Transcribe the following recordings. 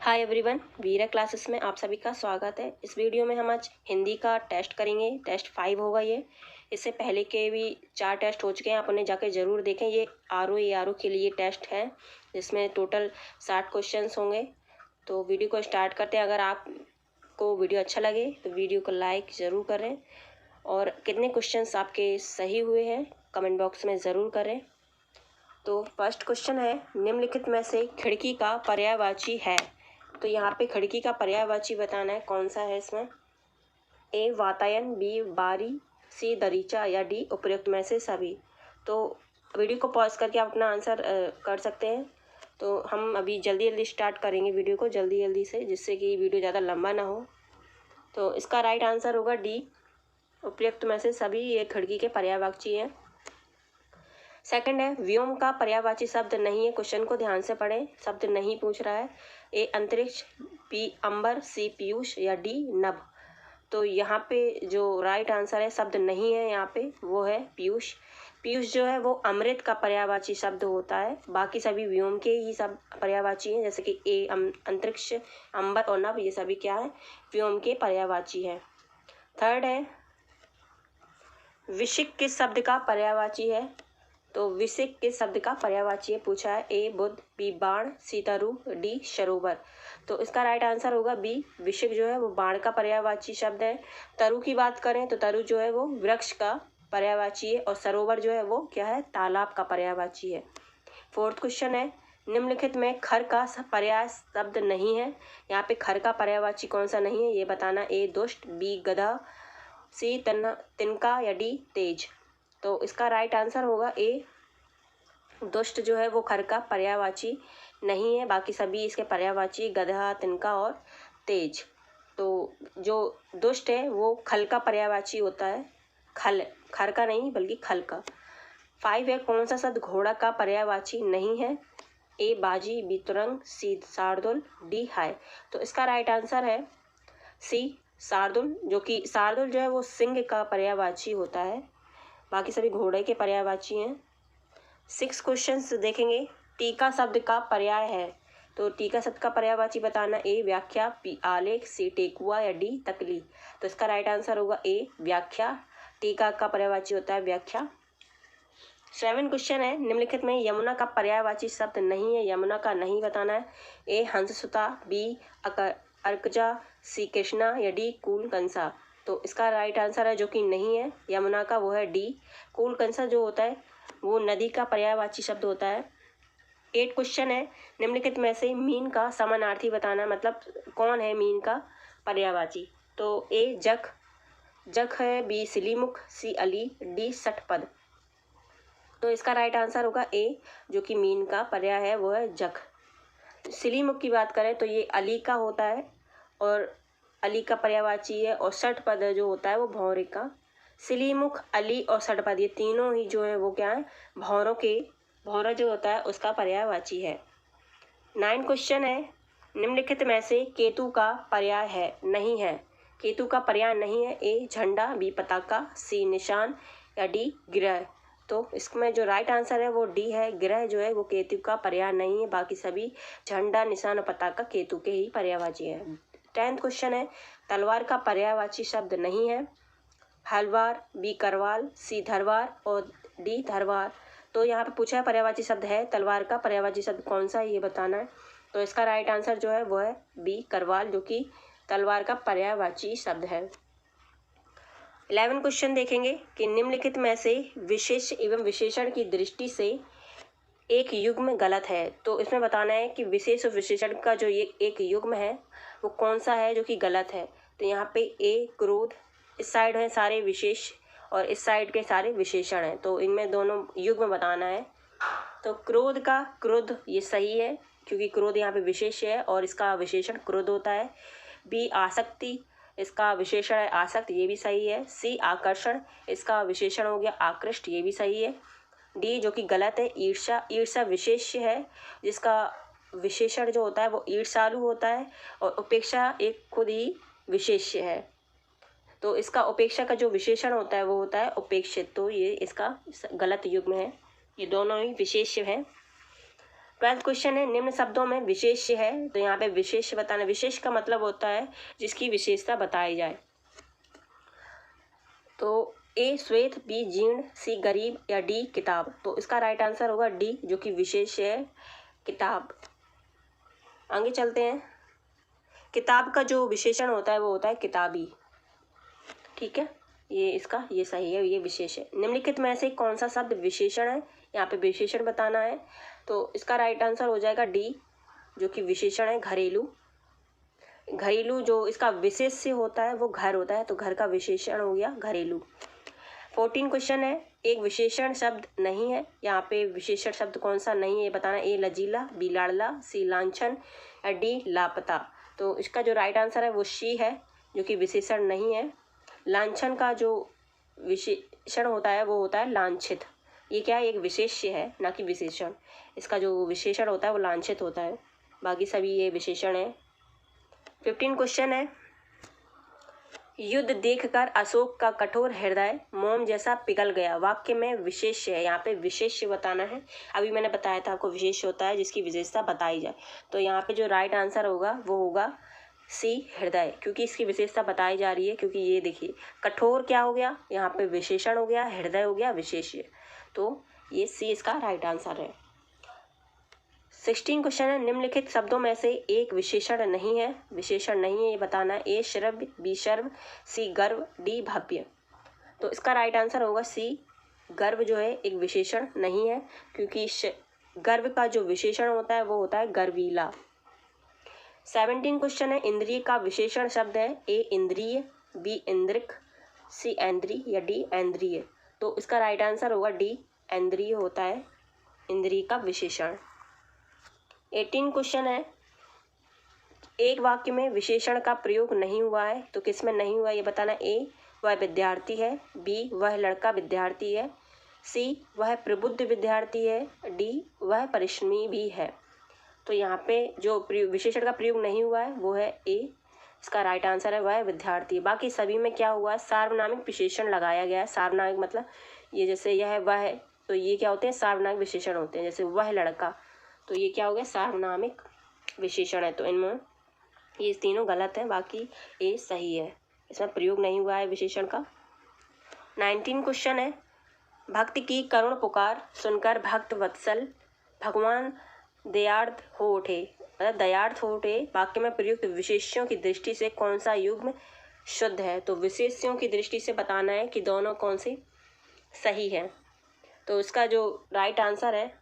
Hi everyone, वीरा classes में आप सभी का स्वागत है। इस वीडियो में हम आज हिंदी का टेस्ट करेंगे। टेस्ट 5 होगा ये। इससे पहले के भी 4 टेस्ट हो चुके हैं, आप उन्हें जाकर ज़रूर देखें। ये आर के लिए टेस्ट है जिसमें टोटल 60 क्वेश्चंस होंगे। तो वीडियो को स्टार्ट करते हैं। अगर आपको वीडियो अच्छा लगे तो वीडियो को लाइक ज़रूर करें और कितने क्वेश्चंस आपके सही हुए हैं कमेंट बॉक्स में ज़रूर करें। तो फर्स्ट क्वेश्चन है, निम्नलिखित में से खिड़की का पर्यायवाची है। तो यहाँ पे खिड़की का पर्यायवाची बताना है, कौन सा है इसमें। ए वातायन, बी बारी, सी दरीचा या डी उपयुक्त में से सभी। तो वीडियो को पॉज करके आप अपना आंसर कर सकते हैं। तो हम अभी जल्दी जल्दी स्टार्ट करेंगे वीडियो को, जल्दी जल्दी से, जिससे कि वीडियो ज़्यादा लंबा ना हो। तो इसका राइट आंसर होगा डी, उपयुक्त में से सभी ये खिड़की के पर्यायवाची हैं। सेकंड है, व्योम का पर्यायवाची शब्द नहीं है। क्वेश्चन को ध्यान से पढ़ें, शब्द नहीं पूछ रहा है। ए अंतरिक्ष, बी अंबर, सी पीयूष या डी नभ। तो यहाँ पे जो राइट आंसर है, शब्द नहीं है यहाँ पे, वो है पीयूष। पीयूष जो है वो अमृत का पर्यायवाची शब्द होता है। बाकी सभी व्योम के ही सब पर्यायवाची हैं, जैसे कि ए अंतरिक्ष, अंबर और नभ, ये सभी क्या है, व्योम के पर्यायवाची है। थर्ड है, विशिक किस शब्द का पर्यायवाची है। तो विशिक किस शब्द का पर्यायवाची है पूछा है। ए बुद्ध, बी बाण, सी तरु, डी सरोवर। तो इसका राइट आंसर होगा बी, विशिक जो है वो बाण का पर्यायवाची शब्द है। तरु की बात करें तो तरु जो है वो वृक्ष का पर्यायवाची है और सरोवर जो है वो क्या है, तालाब का पर्यायवाची है। फोर्थ क्वेश्चन है, निम्नलिखित में खर का पर्याय शब्द नहीं है। यहाँ पे खर का पर्यायवाची कौन सा नहीं है ये बताना। ए दुष्ट, बी गधा, सी तिनका या डी तेज। तो इसका राइट आंसर होगा ए, दुष्ट जो है वो खर का पर्यायवाची नहीं है। बाकी सभी इसके पर्यायवाची गधा, तिनका और तेज। तो जो दुष्ट है वो खल का पर्यायवाची होता है, खल, खर का नहीं बल्कि खल का। 5 है, कौन सा शब्द घोड़ा का पर्यायवाची नहीं है। ए बाजी, बी तुरंग, सी शार्दुल, डी हाय। तो इसका राइट आंसर है सी शार्दुल, जो कि शार्दुल जो है वो सिंह का पर्यायवाची होता है। बाकी सभी घोड़े के पर्यायवाची हैं। 6 क्वेश्चंस देखेंगे। टीका शब्द का पर्याय है। तो टीका शब्द का पर्यायवाची बताना। ए व्याख्या, बी आलेख, सी टेकुआ या डी तकली। तो इसका राइट आंसर होगा ए व्याख्या। टीका का पर्यायवाची होता है व्याख्या। 7 क्वेश्चन है, निम्नलिखित में यमुना का पर्यायवाची शब्द नहीं है। यमुना का नहीं बताना है। ए हंससुता, बी अर्कजा, सी कृष्णा या डी कूल कंसा। तो इसका राइट आंसर है जो कि नहीं है यमुना का, वो है डी कूल कंसा। जो होता है वो नदी का पर्यायवाची शब्द होता है। 8 क्वेश्चन है, निम्नलिखित में से मीन का समानार्थी बताना, मतलब कौन है मीन का पर्यायवाची। तो ए जख, जख है, बी सिलीमुख, सी अली, डी सठपद। तो इसका राइट आंसर होगा ए, जो कि मीन का पर्याय है वो है जख। सिलीमुख की बात करें तो ये अली का होता है और अली का पर्यायवाची है। और सठपद जो होता है वो भौरे का। सिलीमुख, अली और सठपद ये तीनों ही जो है वो क्या है, भौरों के, भौरा जो होता है उसका पर्यायवाची है। 9 क्वेश्चन है, निम्नलिखित में से केतु का पर्याय है नहीं है। केतु का पर्याय नहीं है। ए झंडा, बी पताका, सी निशान या डी ग्रह। तो इसमें जो राइट आंसर है वो डी है, ग्रह जो है वो केतु का पर्याय नहीं है। बाकी सभी झंडा, निशान और पताका केतु के ही पर्यायवाची है। 10th क्वेश्चन है, तलवार का पर्यायवाची शब्द नहीं है। हलवार, बी करवाल, सी धरवार और डी धरवार। तो यहाँ पे पूछा है पर्यायवाची शब्द है तलवार का, पर्यायवाची शब्द कौन सा है ये बताना है। तो इसका राइट आंसर जो है वो है बी करवाल, जो कि तलवार का पर्यायवाची शब्द है। 11 क्वेश्चन देखेंगे कि निम्नलिखित में से विशेष एवं विशेषण की दृष्टि से एक युग्म गलत है। तो इसमें बताना है कि विशेष और विशेषण का जो ये एक युग्म है वो कौन सा है जो कि गलत है। तो यहाँ पे ए क्रोध, इस साइड है सारे विशेष और इस साइड के सारे विशेषण हैं। तो इनमें दोनों युग्म बताना है। तो क्रोध का क्रोध ये सही है, क्योंकि क्रोध यहाँ पे विशेष है और इसका विशेषण क्रोध होता है। बी आसक्ति, इसका विशेषण है आसक्त, ये भी सही है। सी आकर्षण, इसका विशेषण हो गया आकृष्ट, ये भी सही है। डी जो कि गलत है, ईर्ष्या, ईर्ष्या विशेष्य है जिसका विशेषण जो होता है वो ईर्ष्यालु होता है और उपेक्षा एक खुद ही विशेष्य है। तो इसका उपेक्षा का जो विशेषण होता है वो होता है उपेक्षित। तो ये इसका गलत युग्म है, ये दोनों ही विशेष्य हैं। 12th क्वेश्चन है, निम्न शब्दों में विशेष्य है, तो यहाँ पे विशेष्य बताना, विशेष का मतलब होता है जिसकी विशेषता बताई जाए। तो ए श्वेत, बी जीर्ण, सी गरीब या डी किताब। तो इसका राइट आंसर होगा डी, जो कि विशेष्य है, किताब। आगे चलते हैं। किताब का जो विशेषण होता है वो होता है किताबी, ठीक है, ये सही है, ये विशेष है। निम्नलिखित में से कौन सा शब्द विशेषण है, यहाँ पे विशेषण बताना है। तो इसका राइट आंसर हो जाएगा डी, जो कि विशेषण है, घरेलू। घरेलू जो इसका विशेष्य होता है वो घर होता है, तो घर का विशेषण हो गया घरेलू। 14 क्वेश्चन है, एक विशेषण शब्द नहीं है, यहाँ पे विशेषण शब्द कौन सा नहीं है ये बताना। ए लजीला, बी लाड़ला, सी लांछन या डी लापता। तो इसका जो राइट आंसर है वो सी है, जो कि विशेषण नहीं है। लांछन का जो विशेषण होता है वो होता है लांछित। ये क्या है, एक विशेष्य है, ना कि विशेषण। इसका जो विशेषण होता है वो लांछित होता है, बाकी सभी ये विशेषण है। 15 क्वेश्चन है, युद्ध देखकर अशोक का कठोर हृदय मोम जैसा पिघल गया। वाक्य में विशेष्य है, यहाँ पे विशेष्य बताना है। अभी मैंने बताया था आपको, विशेष्य होता है जिसकी विशेषता बताई जाए। तो यहाँ पे जो राइट आंसर होगा वो होगा सी हृदय, क्योंकि इसकी विशेषता बताई जा रही है। क्योंकि ये देखिए, कठोर क्या हो गया, यहाँ पे विशेषण हो गया, हृदय हो गया विशेष्य। तो ये सी इसका राइट आंसर है। 16 क्वेश्चन है, निम्नलिखित शब्दों में से एक विशेषण नहीं है। विशेषण नहीं है ये बताना है। ए श्रव्य, बी शर्व, सी गर्व, डी भव्य। तो इसका राइट आंसर होगा सी, गर्व जो है एक विशेषण नहीं है, क्योंकि गर्व का जो विशेषण होता है वो होता है गर्वीला। 17 क्वेश्चन है, इंद्रिय का विशेषण शब्द है। ए इंद्रिय, बी इंद्रिक, सी इंद्रिय या डी इंद्रिय। तो इसका राइट आंसर होगा डी, इंद्रिय होता है इंद्रिय का विशेषण। 18 क्वेश्चन है, एक वाक्य में विशेषण का प्रयोग नहीं हुआ है, तो किस में नहीं हुआ ये बताना। ए वह विद्यार्थी है, बी वह लड़का विद्यार्थी है, सी वह प्रबुद्ध विद्यार्थी है, डी वह परिश्रमी भी है। तो यहाँ पे जो विशेषण का प्रयोग नहीं हुआ है वो है ए, इसका राइट आंसर है वह विद्यार्थी। बाकी सभी में क्या हुआ है, सार्वनामिक विशेषण लगाया गया है। सार्वनामिक मतलब ये जैसे यह वह, तो ये क्या होते हैं, सार्वनामिक विशेषण होते हैं। जैसे वह लड़का, तो ये क्या हो गया, सार्वनामिक विशेषण है। तो इनमें ये तीनों गलत हैं, बाकी ए सही है, इसमें प्रयोग नहीं हुआ है विशेषण का। 19 क्वेश्चन है, भक्त की करुण पुकार सुनकर भक्त वत्सल भगवान दयार्थ हो उठे, मतलब दयार्थ हो उठे। वाक्य में प्रयुक्त विशेष्यों की दृष्टि से कौन सा युग्म शुद्ध है। तो विशेष्यों की दृष्टि से बताना है कि दोनों कौन सी सही है। तो इसका जो राइट आंसर है,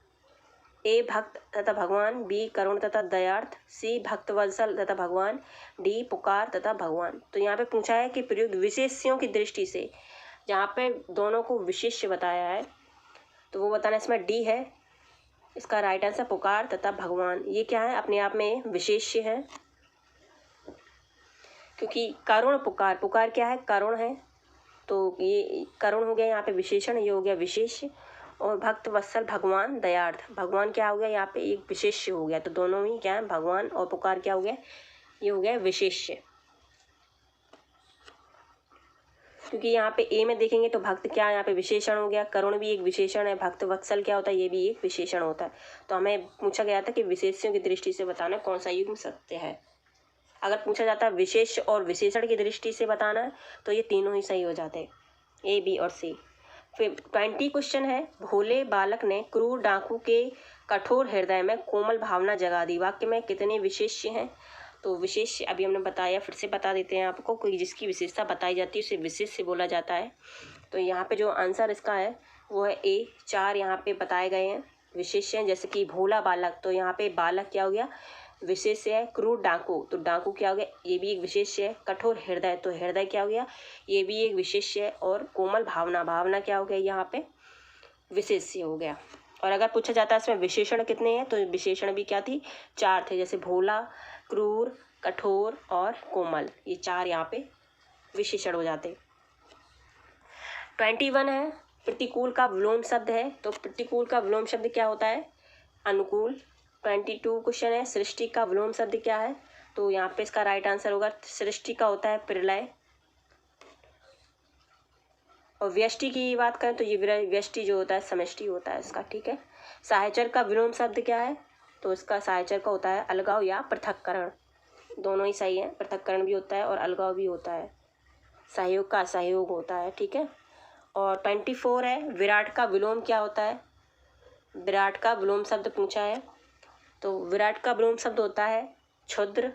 ए भक्त तथा भगवान, बी करुण तथा दयार्थ, सी भक्त वत्सल तथा भगवान, डी पुकार तथा भगवान। तो यहाँ पे पूछा है कि प्रयुक्त विशेष्यों की दृष्टि से, जहाँ पे दोनों को विशेष्य बताया है, तो वो बताना इसमें डी है, इसका राइट आंसर पुकार तथा भगवान। ये क्या है, अपने आप में विशेष्य है, क्योंकि करुण पुकार, पुकार क्या है, करुण है, तो ये करुण हो गया यहाँ पे विशेषण, ये हो गया विशेष्य। और भक्त वत्सल भगवान दयार्थ, भगवान क्या हो गया यहाँ पे एक विशेष्य हो गया। तो दोनों ही क्या है, भगवान और पुकार क्या हो गया, ये हो गया विशेष्य। क्योंकि यहाँ पे ए में देखेंगे तो भक्त क्या है, यहाँ पे विशेषण हो गया, करुण भी एक विशेषण है, भक्त वत्सल क्या होता है, ये भी एक विशेषण होता है। तो हमें पूछा गया था कि विशेष्यों की दृष्टि से बताना कौन सा युग्म सत्य है। अगर पूछा जाता है विशेष और विशेषण की दृष्टि से बताना है, तो ये तीनों ही सही हो जाते हैं, ए बी और सी। फिर 20 क्वेश्चन है, भोले बालक ने क्रूर डाकू के कठोर हृदय में कोमल भावना जगा दी। वाक्य में कितने विशेष्य हैं। तो विशेष अभी हमने बताया, फिर से बता देते हैं आपको, कोई जिसकी विशेषता बताई जाती है उसे विशेष से बोला जाता है। तो यहाँ पे जो आंसर इसका है वो है ए, 4 यहाँ पे बताए गए हैं विशेष्य हैं। जैसे कि भोला बालक, तो यहाँ पे बालक क्या हो गया, विशेष्य है। क्रूर डाकू, तो डाकू क्या हो गया, ये भी एक विशेष्य है। कठोर हृदय, तो हृदय क्या हो गया, ये भी एक विशेष्य है। और कोमल भावना, भावना क्या हो गया, यहाँ पे विशेष्य हो गया। और अगर पूछा जाता है इसमें विशेषण कितने हैं, तो विशेषण भी क्या थी, 4 थे। जैसे भोला, क्रूर, कठोर और कोमल, ये 4 यहाँ पे विशेषण हो जाते। 21 है, प्रतिकूल का विलोम शब्द है। तो प्रतिकूल का विलोम शब्द क्या होता है, अनुकूल। 22 क्वेश्चन है, सृष्टि का विलोम शब्द क्या है। तो यहाँ पे इसका राइट आंसर होगा, सृष्टि का होता है प्रलय। और व्यष्टि की बात करें तो ये व्यष्टि जो होता है समष्टि होता है इसका, ठीक है। साहचर का विलोम शब्द क्या है, तो इसका साहचर्य का होता है अलगाव या पृथक्करण। दोनों ही सही है, पृथक्करण भी होता है और अलगाव भी होता है, सहयोग का असहयोग होता है, ठीक है। और 24 है, विराट का विलोम क्या होता है? विराट का विलोम शब्द पूछा है, तो विराट का विलोम शब्द होता है क्षुद्र।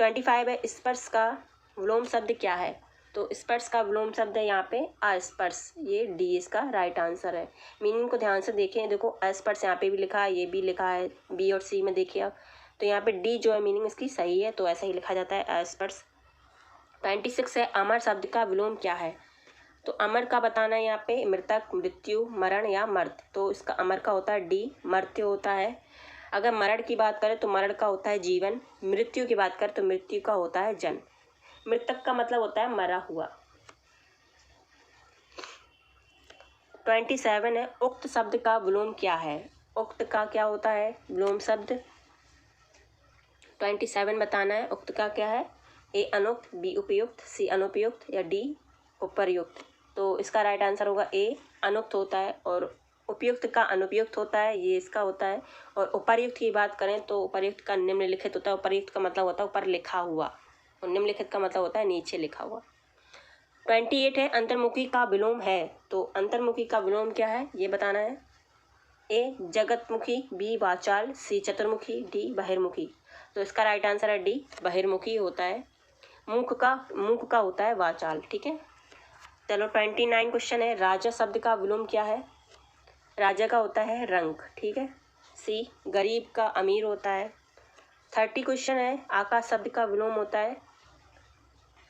25 है, स्पर्श का विलोम शब्द क्या है? तो स्पर्श का विलोम शब्द है यहाँ पे अस्पर्श। ये डी इसका राइट आंसर है। मीनिंग को ध्यान से देखें, देखो अस्पर्श यहाँ पे भी लिखा है, ये भी लिखा है, बी और सी में देखिए आप, तो यहाँ पे डी जो है मीनिंग इसकी सही है, तो ऐसा ही लिखा जाता है अस्पर्श। 26 है, अमर शब्द का विलोम क्या है? तो अमर का बताना है यहाँ पे मृतक, मृत्यु, मरण या मर्त। तो इसका अमर का होता है डी, मर्त्य होता है। अगर मरण की बात करें तो मरण का होता है जीवन, मृत्यु की बात करें तो मृत्यु का होता है जन्म। मृतक का मतलब होता है मरा हुआ। 27 है, उक्त शब्द का विलोम क्या है? उक्त का क्या होता है विलोम शब्द? 27 बताना है, उक्त का क्या है? ए अनुक्त, बी उपयुक्त, सी अनुपयुक्त या डी उपर्युक्त। तो इसका राइट आंसर होगा ए अनुक्त होता है, और उपयुक्त का अनुपयुक्त होता है, ये इसका होता है। और उपर्युक्त की बात करें तो उपर्युक्त का निम्नलिखित होता है। उपर्युक्त का मतलब होता है ऊपर लिखा हुआ, और निम्नलिखित का मतलब होता है नीचे लिखा हुआ। 28 है, अंतर्मुखी का विलोम है। तो अंतर्मुखी का विलोम क्या है ये बताना है। ए जगतमुखी, बी वाचाल, सी चतुर्मुखी, डी बहिर्मुखी। तो इसका राइट आंसर है डी बहिर्मुखी होता है। मुख का होता है वाचाल, ठीक है। चलो 29 क्वेश्चन है, राजा शब्द का विलोम क्या है? राजा का होता है रंक, ठीक है। सी गरीब का अमीर होता है। 30 क्वेश्चन है, आकाश शब्द का विलोम होता है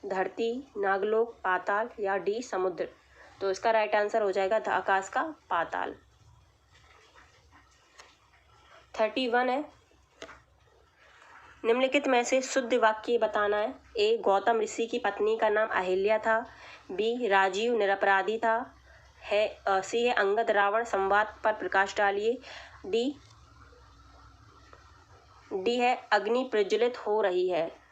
धरती, नागलोक, पाताल या डी समुद्र। तो इसका राइट आंसर हो जाएगा आकाश का पाताल। 31 है, निम्नलिखित में से शुद्ध वाक्य बताना है। ए गौतम ऋषि की पत्नी का नाम अहिल्या था, बी राजीव निरपराधी था, है सी है अंगद रावण संवाद पर प्रकाश डालिए, डी है अग्नि प्रज्वलित हो रही है।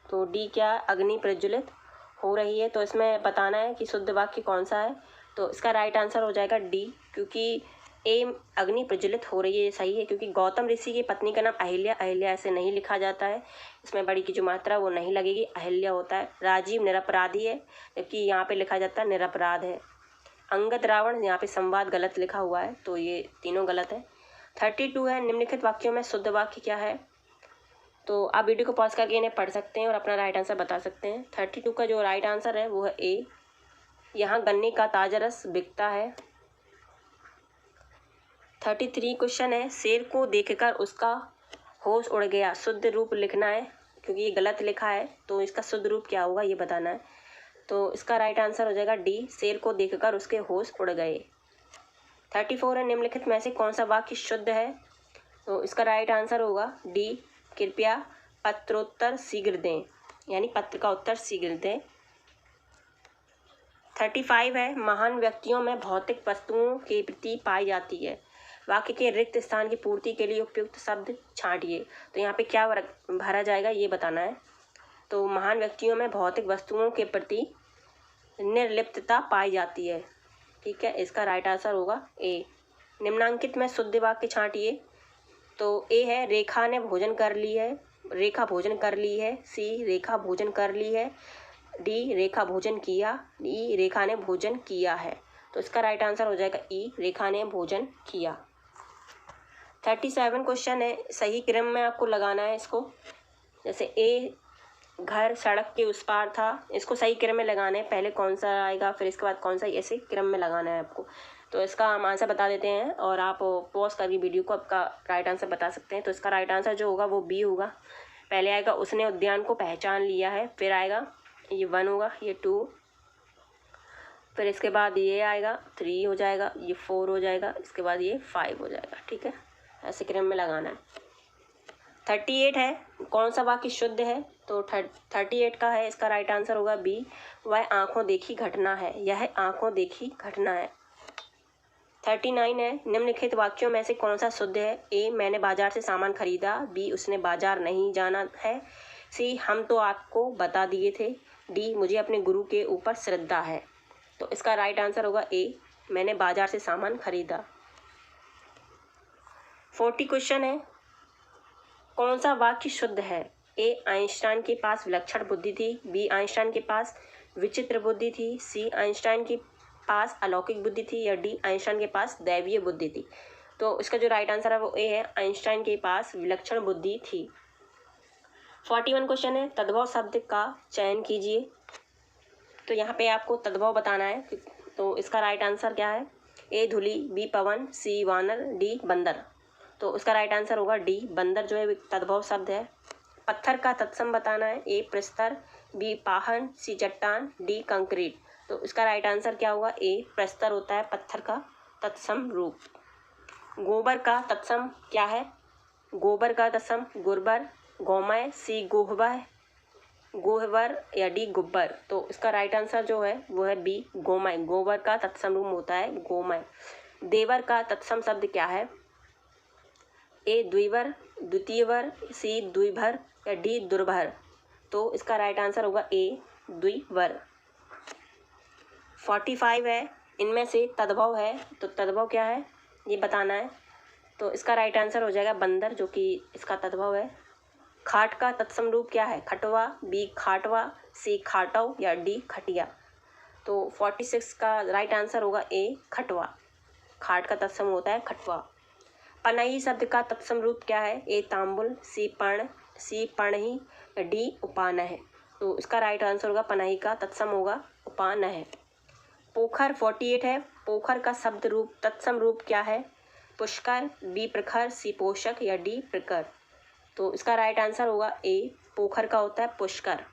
तो डी क्या, अग्नि प्रज्वलित हो रही है। तो इसमें बताना है कि शुद्ध वाक्य कौन सा है। तो इसका राइट आंसर हो जाएगा डी, क्योंकि ए अग्नि प्रज्वलित हो रही है सही है, क्योंकि गौतम ऋषि की पत्नी का नाम अहिल्या, अहिल्या ऐसे नहीं लिखा जाता है, इसमें बड़ी की जो मात्रा वो नहीं लगेगी, अहिल्या होता है। राजीव निरपराधी है, जबकि यहाँ पे लिखा जाता है निरपराध है। अंगद रावण, यहाँ पे संवाद गलत लिखा हुआ है, तो ये तीनों गलत है। 32 है, निम्नलिखित वाक्यों में शुद्ध वाक्य क्या है? तो आप वीडियो को पॉज करके इन्हें पढ़ सकते हैं और अपना राइट आंसर बता सकते हैं। 32 का जो राइट आंसर है वो है ए, यहाँ गन्ने का ताजा रस बिकता है। 33 क्वेश्चन है, शेर को देखकर उसका होश उड़ गया। शुद्ध रूप लिखना है, क्योंकि ये गलत लिखा है, तो इसका शुद्ध रूप क्या होगा ये बताना है। तो इसका राइट आंसर हो जाएगा डी, शेर को देखकर उसके होश उड़ गए। 34 है, निम्नलिखित में से कौन सा वाक्य शुद्ध है? तो इसका राइट आंसर होगा डी, कृपया पत्रोत्तर शीघ्र दें, यानी पत्र का उत्तर शीघ्र दें। 35 है, महान व्यक्तियों में भौतिक वस्तुओं की प्रति पाई जाती है। वाक्य के रिक्त स्थान की पूर्ति के लिए उपयुक्त शब्द छांटिए। तो यहाँ पे क्या भरा जाएगा ये बताना है। तो महान व्यक्तियों में भौतिक वस्तुओं के प्रति निर्लिप्तता पाई जाती है, ठीक है। इसका राइट आंसर होगा ए। निम्नांकित में शुद्ध वाक्य छांटिए। तो ए है रेखा ने भोजन कर ली है, रेखा भोजन कर ली है, सी रेखा भोजन कर ली है, डी रेखा भोजन किया, ई रेखा ने भोजन किया है। तो इसका राइट आंसर हो जाएगा ई, रेखा ने भोजन किया। 37 क्वेश्चन है, सही क्रम में आपको लगाना है इसको। जैसे ए घर सड़क के उस पार था, इसको सही क्रम में लगाना है, पहले कौन सा आएगा फिर इसके बाद कौन सा, ऐसे क्रम में लगाना है आपको। तो इसका हम आंसर बता देते हैं और आप पॉज करके वीडियो को आपका राइट आंसर बता सकते हैं। तो इसका राइट आंसर जो होगा वो बी होगा। पहले आएगा उसने उद्यान को पहचान लिया है, फिर आएगा ये 1 होगा, ये 2, फिर इसके बाद ये आएगा 3 हो जाएगा, ये 4 हो जाएगा, इसके बाद ये 5 हो जाएगा, ठीक है। ऐसे क्रम में लगाना है। 38 है, कौन सा वाक्य शुद्ध है? तो 38 का है, इसका राइट आंसर होगा बी, वह आंखों देखी घटना है, यह आंखों देखी घटना है। 39 है, निम्नलिखित वाक्यों में से कौन सा शुद्ध है? ए मैंने बाजार से सामान खरीदा, बी उसने बाजार नहीं जाना है, सी हम तो आपको बता दिए थे, डी मुझे अपने गुरु के ऊपर श्रद्धा है। तो इसका राइट आंसर होगा ए, मैंने बाजार से सामान खरीदा। 40 क्वेश्चन है, कौन सा वाक्य शुद्ध है? ए आइंस्टाइन के पास विलक्षण बुद्धि थी, बी आइंस्टाइन के पास विचित्र बुद्धि थी, सी आइंस्टाइन के पास अलौकिक बुद्धि थी, या डी आइंस्टाइन के पास दैवीय बुद्धि थी। तो इसका जो राइट आंसर है वो ए है, आइंस्टाइन के पास विलक्षण बुद्धि थी। 41 क्वेश्चन है, तद्भव शब्द का चयन कीजिए। तो यहाँ पे आपको तद्भव बताना है, तो इसका राइट आंसर क्या है? ए धूली, बी पवन, सी वानर, डी बंदर। तो इसका राइट आंसर होगा डी बंदर, जो है तद्भव शब्द है। पत्थर का तत्सम बताना है, ए प्रस्तर, बी पाहन, सी चट्टान, डी कंक्रीट। तो इसका राइट आंसर क्या होगा? ए प्रस्तर होता है पत्थर का तत्सम रूप। गोबर का तत्सम क्या है? गोबर का तत्सम गुर्बर, गौमय, सी गोहबर, गोहबर, या डी गुब्बर। तो इसका राइट आंसर जो है वो है बी गोमय। गोबर का तत्सम रूप होता है गोमय। देवर का तत्सम शब्द क्या है? ए द्विवर, द्वितीयवर, सी द्विभर, या डी दुर्भर। तो इसका राइट आंसर होगा ए द्विवर। 45 है, इनमें से तद्भव है, तो तद्भव क्या है ये बताना है। तो इसका राइट आंसर हो जाएगा बंदर, जो कि इसका तद्भव है। खाट का तत्सम रूप क्या है? खटवा, बी खाटवा, सी खाटव, या डी खटिया। तो 46 का राइट आंसर होगा ए खटवा। खाट का तत्सम होता है खटवा। पनही शब्द का तत्सम रूप क्या है? ए तांबुल, सी पर्ण, सी पणही, या डी उपानह। तो इसका राइट आंसर होगा पनही का तत्सम होगा उपानह। पोखर 48 है, पोखर का शब्द रूप तत्सम रूप क्या है? पुष्कर, बी प्रखर, सी पोषक, या डी प्रकर। तो इसका राइट आंसर होगा ए पोखर का होता है पुष्कर।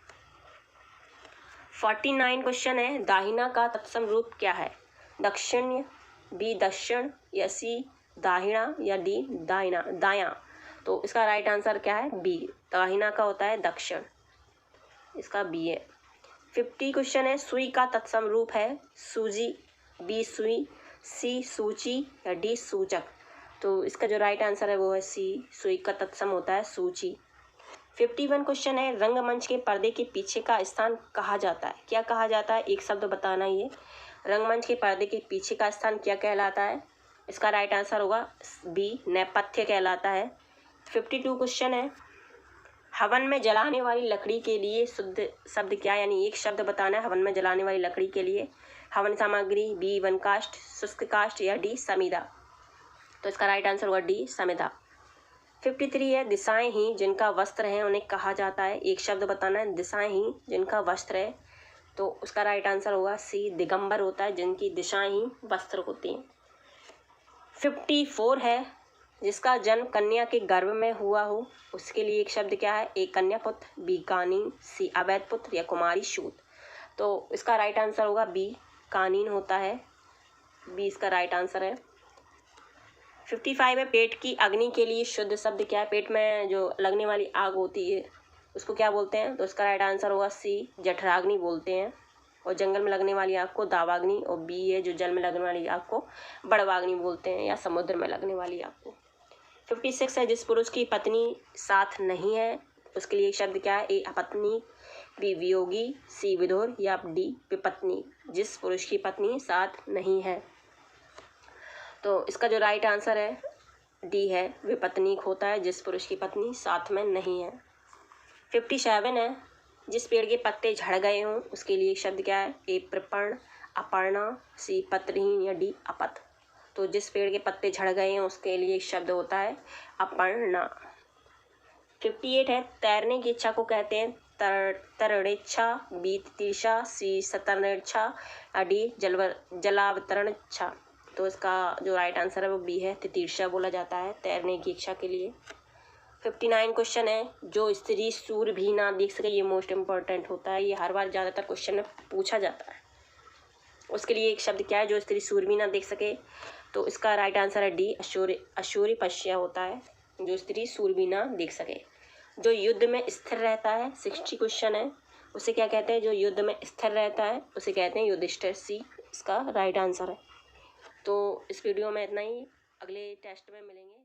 49 क्वेश्चन है, दाहिना का तत्सम रूप क्या है? दक्षिण, बी दक्षिण, या सी दाहिना, या डी दाहिना दायां। तो इसका राइट आंसर क्या है? बी, दाहिना का होता है दक्षिण, इसका बी है। 50 क्वेश्चन है, सुई का तत्सम रूप है सूजी, बी सुई, सी सूची, या डी सूचक। तो इसका जो राइट आंसर है वो है सी, सुई का तत्सम होता है सूची। 51 क्वेश्चन है, रंगमंच के पर्दे के पीछे का स्थान कहा जाता है? क्या कहा जाता है? एक शब्द बताना ये। रंगमंच के पर्दे के पीछे का स्थान क्या कहलाता है? इसका राइट आंसर होगा बी, नेपथ्य कहलाता है। 52 क्वेश्चन है, हवन में जलाने वाली लकड़ी के लिए शुद्ध शब्द क्या, यानी एक शब्द बताना है हवन में जलाने वाली लकड़ी के लिए। हवन सामग्री, बी वन काष्ठ, शुष्क काष्ठ, या डी समिधा। तो इसका राइट आंसर होगा डी समिधा। 53 है, दिशाएं ही जिनका वस्त्र है उन्हें कहा जाता है। एक शब्द बताना है, दिशाएं ही जिनका वस्त्र है। तो उसका राइट आंसर होगा सी, दिगंबर होता है जिनकी दिशाएं ही वस्त्र होती हैं। 54 है, जिसका जन्म कन्या के गर्भ में हुआ हो उसके लिए एक शब्द क्या है? ए कन्या पुत्र, बी कानीन, सी अवैध पुत्र, या कुमारी शूद। तो इसका राइट आंसर होगा बी, कानीन होता है, बी इसका राइट आंसर है। 55 है, पेट की अग्नि के लिए शुद्ध शब्द क्या है? पेट में जो लगने वाली आग होती है उसको क्या बोलते हैं? तो इसका राइट आंसर होगा सी, जठराग्नि बोलते हैं। और जंगल में लगने वाली आग को दावाग्नि, और बी है जो जल में लगने वाली आग को बड़वाग्नि बोलते हैं, या समुद्र में लगने वाली आग को। 56 है, जिस पुरुष की पत्नी साथ नहीं है उसके लिए एक शब्द क्या है? ए अपत्नी, बी वियोगी, सी विधुर, या डी विपत्नी। जिस पुरुष की पत्नी साथ नहीं है, तो इसका जो राइट आंसर है डी है, विपत्नीक होता है जिस पुरुष की पत्नी साथ में नहीं है। 57 है, जिस पेड़ के पत्ते झड़ गए हों उसके लिए एक शब्द क्या है? ए प्रपर्ण, अपर्णा, सी पत्रहीन, या डी अपत। तो जिस पेड़ के पत्ते झड़ गए हैं उसके लिए एक शब्द होता है अपर्णा। 58 है, तैरने की इच्छा को कहते हैं तरणेच्छा, बी तितिक्षा, सी सतरणेच्छा, या डी जलावतरण इच्छा। तो इसका जो राइट आंसर है वो बी है, तितिक्षा बोला जाता है तैरने की इच्छा के लिए। 59 क्वेश्चन है, जो स्त्री सूर्य भी ना देख सके, ये मोस्ट इम्पॉर्टेंट होता है, ये हर बार ज़्यादातर क्वेश्चन में पूछा जाता है। उसके लिए एक शब्द क्या है? जो स्त्री सूर्य भी ना देख सके। तो इसका राइट आंसर है डी, अशूरी पश्या होता है जो स्त्री सूर्य भी ना देख सके। जो युद्ध में स्थिर रहता है, 60 क्वेश्चन है, उसे क्या कहते हैं? जो युद्ध में स्थिर रहता है उसे कहते हैं युधिष्ठिर, सी इसका राइट आंसर है। तो इस वीडियो में इतना ही, अगले टेस्ट में मिलेंगे।